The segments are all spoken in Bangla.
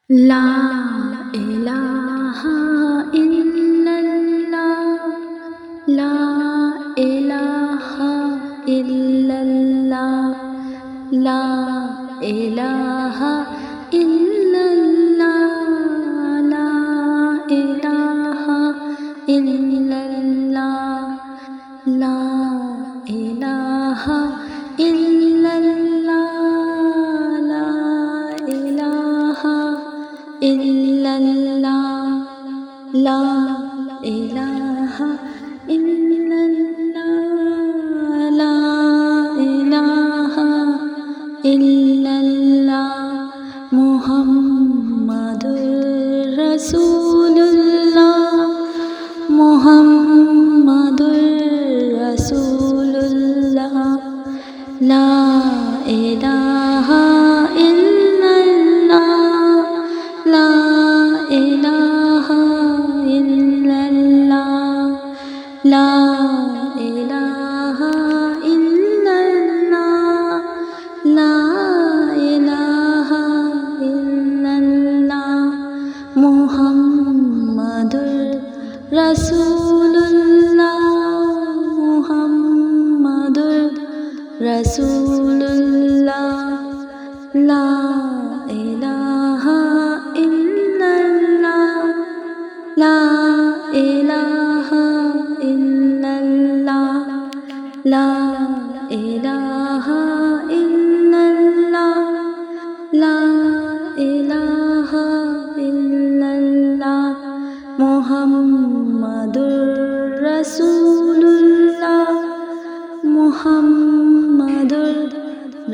লা ইলাহা ইল্লাল্লাহ, লা ইলাহা ইল্লাল্লাহ, লা ইলাহা ইল্লাল্লাহ, লা ইলাহা ইল্লাল্লাহ, লা ইলাহা ইল্লাল্লাহ, লা ইলাহা ইল্লাল্লাহ, লা ইলাহা ইল্লাল্লাহ, লা ইলাহা ইল্লাল্লাহ, মুহাম্মাদুর রাসূলুল্লাহ, মুহাম্মাদুর রাসূলুল্লাহ, লা ইলাহা ইল্লাল্লাহ, লা ইলাহা ইল্লাল্লাহ, লা ইলাহা ইল্লাল্লাহ, লা ইলাহা ইল্লাল্লাহ, মুহাম্মাদুর রাসূলুল্লাহ, মুহাম্মাদুর রাসূলুল্লাহ, লা ইলাহা ইল্লাল্লাহ, লা ইলাহা ইল্লাল্লাহ, লা ইলাহা ইল্লাল্লাহ, লা ইলাহা ইল্লাল্লাহ, মুহাম্মাদুর রাসূলুল্লাহ, মুহাম্মাদুর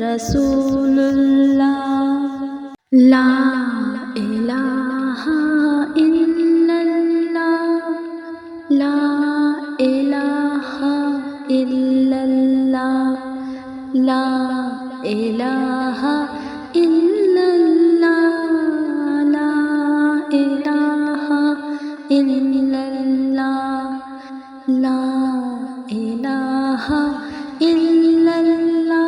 রাসূলুল্লাহ, লা ইলাহা ইল্লাল্লাহ, লা ইলাহা ইল্লাল্লাহ, লা ইলাহা ইল্লাল্লাহ, লা ইলাহা ইল্লাল্লাহ, লা ইলাহা ইল্লাল্লাহ,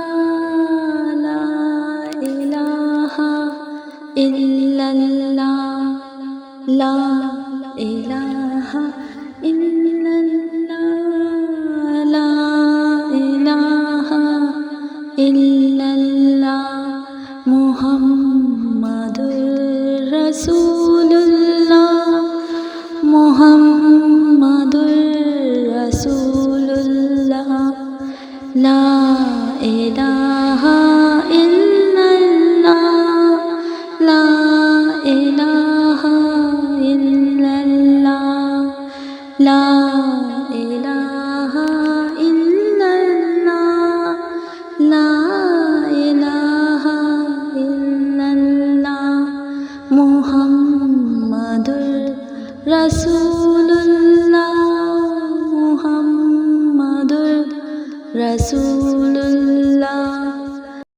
লা ইলাহা ইল্লাল্লাহ, লা ইলাহা ইল্লাল্লাহ, লা ইলাহা ইল্লাল্লাহ, মুহাম্মাদুর রাসূলুল্লাহ, মুহাম্মাদুর রাসূলুল্লাহ, লা ইলাহা ইল্লাল্লাহ, লা ইলাহা ইল্লাল্লাহ, লা ইলাহা ইল্লাল্লাহ, লা ইলাহা ইল্লাল্লাহ, মুহাম্মাদুর রাসূলুল্লাহ, মুহাম্মাদুর রাসূলুল্লাহ।